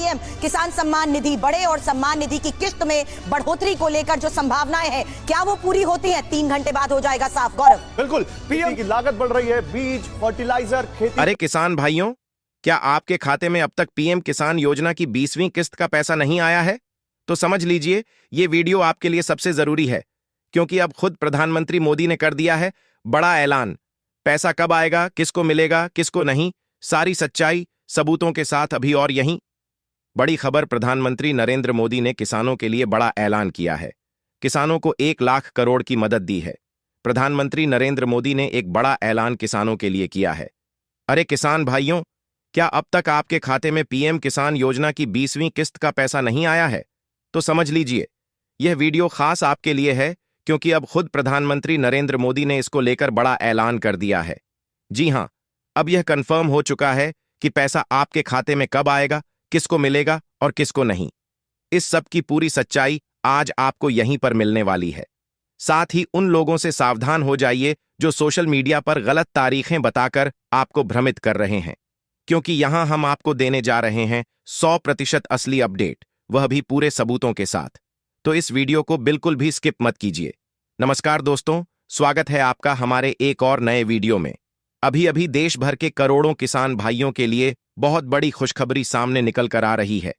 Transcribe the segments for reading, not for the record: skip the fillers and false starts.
PM किसान सम्मान निधि बढ़े और सम्मान निधि की किस्त में बढ़ोतरी को लेकर जो संभावनाएं हैं, क्या वो पूरी होती हैं? 3 घंटे बाद हो जाएगा साफ। गौरव, बिल्कुल, पीएम की लागत बढ़ रही है, बीज, फर्टिलाइजर, खेती। अरे किसान भाइयों, क्या आपके खाते में अब तक पीएम किसान योजना की 20वीं किस्त का पैसा नहीं आया है? तो समझ लीजिए, ये वीडियो आपके लिए सबसे जरूरी है, क्योंकि अब खुद प्रधानमंत्री मोदी ने कर दिया है बड़ा ऐलान। पैसा कब आएगा, किसको मिलेगा, किसको नहीं, सारी सच्चाई सबूतों के साथ अभी और यहीं। बड़ी खबर, प्रधानमंत्री नरेंद्र मोदी ने किसानों के लिए बड़ा ऐलान किया है। किसानों को 1 लाख करोड़ की मदद दी है। प्रधानमंत्री नरेंद्र मोदी ने एक बड़ा ऐलान किसानों के लिए किया है। अरे किसान भाइयों, क्या अब तक आपके खाते में पीएम किसान योजना की 20वीं किस्त का पैसा नहीं आया है? तो समझ लीजिए, यह वीडियो खास आपके लिए है, क्योंकि अब खुद प्रधानमंत्री नरेंद्र मोदी ने इसको लेकर बड़ा ऐलान कर दिया है। जी हां, अब यह कंफर्म हो चुका है कि पैसा आपके खाते में कब आएगा, किसको मिलेगा और किसको नहीं। इस सब की पूरी सच्चाई आज आपको यहीं पर मिलने वाली है। साथ ही उन लोगों से सावधान हो जाइए जो सोशल मीडिया पर गलत तारीखें बताकर आपको भ्रमित कर रहे हैं, क्योंकि यहां हम आपको देने जा रहे हैं 100% असली अपडेट, वह भी पूरे सबूतों के साथ। तो इस वीडियो को बिल्कुल भी स्किप मत कीजिए। नमस्कार दोस्तों, स्वागत है आपका हमारे एक और नए वीडियो में। अभी अभी देश भर के करोड़ों किसान भाइयों के लिए बहुत बड़ी खुशखबरी सामने निकल कर आ रही है।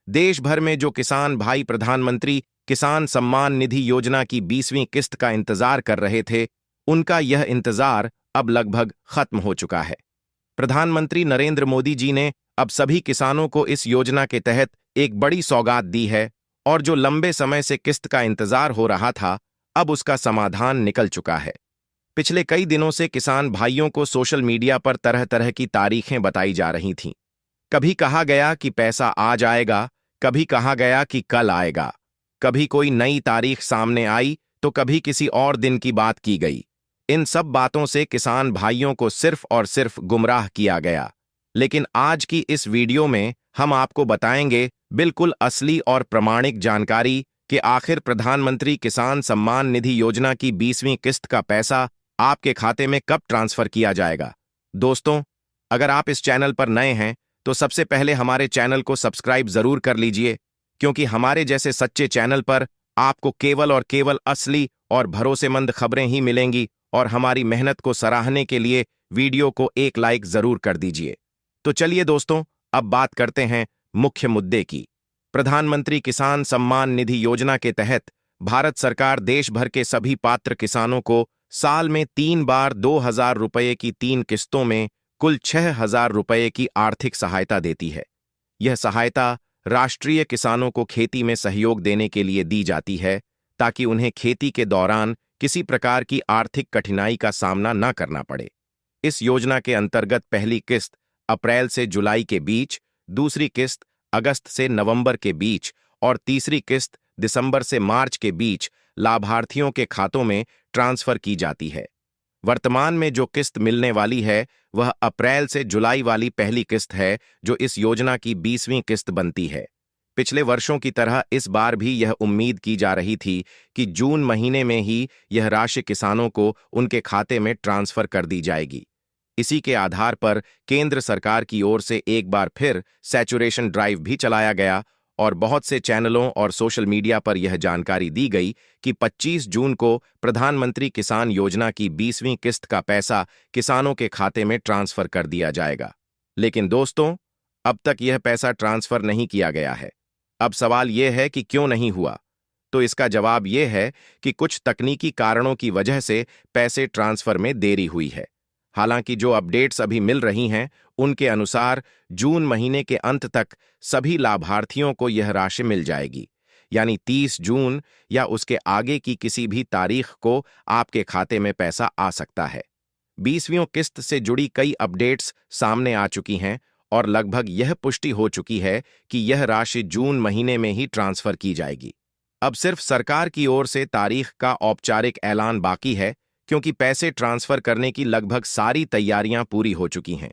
देश भर में जो किसान भाई प्रधानमंत्री किसान सम्मान निधि योजना की 20वीं किस्त का इंतजार कर रहे थे, उनका यह इंतजार अब लगभग खत्म हो चुका है। प्रधानमंत्री नरेंद्र मोदी जी ने अब सभी किसानों को इस योजना के तहत एक बड़ी सौगात दी है, और जो लंबे समय से किस्त का इंतजार हो रहा था, अब उसका समाधान निकल चुका है। पिछले कई दिनों से किसान भाइयों को सोशल मीडिया पर तरह तरह की तारीखें बताई जा रही थीं। कभी कहा गया कि पैसा आज आएगा, कभी कहा गया कि कल आएगा, कभी कोई नई तारीख सामने आई तो कभी किसी और दिन की बात की गई। इन सब बातों से किसान भाइयों को सिर्फ और सिर्फ गुमराह किया गया। लेकिन आज की इस वीडियो में हम आपको बताएंगे बिल्कुल असली और प्रमाणिक जानकारी कि आखिर प्रधानमंत्री किसान सम्मान निधि योजना की 20वीं किस्त का पैसा आपके खाते में कब ट्रांसफर किया जाएगा। दोस्तों, अगर आप इस चैनल पर नए हैं तो सबसे पहले हमारे चैनल को सब्सक्राइब जरूर कर लीजिए, क्योंकि हमारे जैसे सच्चे चैनल पर आपको केवल और केवल असली और भरोसेमंद खबरें ही मिलेंगी। और हमारी मेहनत को सराहने के लिए वीडियो को एक लाइक जरूर कर दीजिए। तो चलिए दोस्तों, अब बात करते हैं मुख्य मुद्दे की। प्रधानमंत्री किसान सम्मान निधि योजना के तहत भारत सरकार देश भर के सभी पात्र किसानों को साल में 3 बार 2,000 रुपये की 3 किस्तों में कुल 6,000 रुपये की आर्थिक सहायता देती है। यह सहायता राष्ट्रीय किसानों को खेती में सहयोग देने के लिए दी जाती है, ताकि उन्हें खेती के दौरान किसी प्रकार की आर्थिक कठिनाई का सामना न करना पड़े। इस योजना के अंतर्गत पहली किस्त अप्रैल से जुलाई के बीच, दूसरी किस्त अगस्त से नवंबर के बीच और तीसरी किस्त दिसंबर से मार्च के बीच लाभार्थियों के खातों में ट्रांसफर की जाती है। वर्तमान में जो किस्त मिलने वाली है वह अप्रैल से जुलाई वाली पहली किस्त है, जो इस योजना की 20वीं किस्त बनती है। पिछले वर्षों की तरह इस बार भी यह उम्मीद की जा रही थी कि जून महीने में ही यह राशि किसानों को उनके खाते में ट्रांसफर कर दी जाएगी। इसी के आधार पर केंद्र सरकार की ओर से एक बार फिर सैचुरेशन ड्राइव भी चलाया गया, और बहुत से चैनलों और सोशल मीडिया पर यह जानकारी दी गई कि 25 जून को प्रधानमंत्री किसान योजना की 20वीं किस्त का पैसा किसानों के खाते में ट्रांसफर कर दिया जाएगा। लेकिन दोस्तों, अब तक यह पैसा ट्रांसफर नहीं किया गया है। अब सवाल यह है कि क्यों नहीं हुआ? तो इसका जवाब यह है कि कुछ तकनीकी कारणों की वजह से पैसे ट्रांसफर में देरी हुई है। हालांकि जो अपडेट्स अभी मिल रही हैं, उनके अनुसार जून महीने के अंत तक सभी लाभार्थियों को यह राशि मिल जाएगी, यानी 30 जून या उसके आगे की किसी भी तारीख को आपके खाते में पैसा आ सकता है। 20वीं किस्त से जुड़ी कई अपडेट्स सामने आ चुकी हैं, और लगभग यह पुष्टि हो चुकी है कि यह राशि जून महीने में ही ट्रांसफर की जाएगी। अब सिर्फ सरकार की ओर से तारीख का औपचारिक ऐलान बाकी है, क्योंकि पैसे ट्रांसफर करने की लगभग सारी तैयारियां पूरी हो चुकी हैं।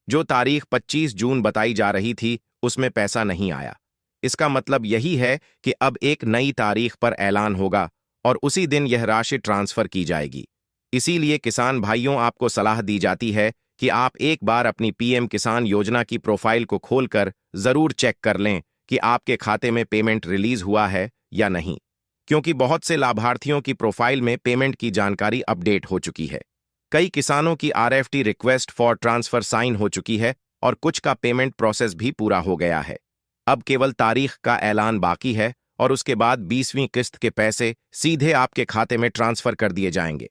जो तारीख 25 जून बताई जा रही थी, उसमें पैसा नहीं आया। इसका मतलब यही है कि अब एक नई तारीख पर ऐलान होगा और उसी दिन यह राशि ट्रांसफर की जाएगी। इसीलिए किसान भाइयों, आपको सलाह दी जाती है कि आप एक बार अपनी पीएम किसान योजना की प्रोफाइल को खोलकर जरूर चेक कर लें कि आपके खाते में पेमेंट रिलीज हुआ है या नहीं, क्योंकि बहुत से लाभार्थियों की प्रोफाइल में पेमेंट की जानकारी अपडेट हो चुकी है। कई किसानों की RFT request for transfer sign हो चुकी है और कुछ का पेमेंट प्रोसेस भी पूरा हो गया है। अब केवल तारीख का ऐलान बाकी है और उसके बाद 20वीं किस्त के पैसे सीधे आपके खाते में ट्रांसफर कर दिए जाएंगे।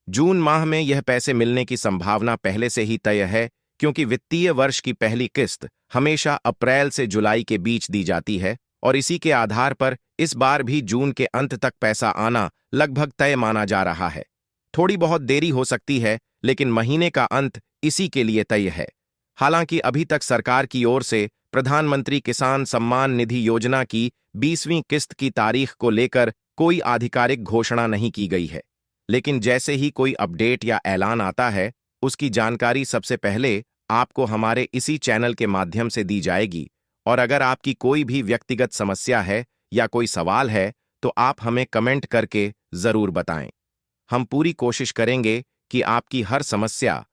जून माह में यह पैसे मिलने की संभावना पहले से ही तय है, क्योंकि वित्तीय वर्ष की पहली किस्त हमेशा अप्रैल से जुलाई के बीच दी जाती है और इसी के आधार पर इस बार भी जून के अंत तक पैसा आना लगभग तय माना जा रहा है। थोड़ी बहुत देरी हो सकती है, लेकिन महीने का अंत इसी के लिए तय है। हालांकि अभी तक सरकार की ओर से प्रधानमंत्री किसान सम्मान निधि योजना की 20वीं किस्त की तारीख को लेकर कोई आधिकारिक घोषणा नहीं की गई है, लेकिन जैसे ही कोई अपडेट या ऐलान आता है, उसकी जानकारी सबसे पहले आपको हमारे इसी चैनल के माध्यम से दी जाएगी। और अगर आपकी कोई भी व्यक्तिगत समस्या है या कोई सवाल है, तो आप हमें कमेंट करके जरूर बताएं। हम पूरी कोशिश करेंगे कि आपकी हर समस्या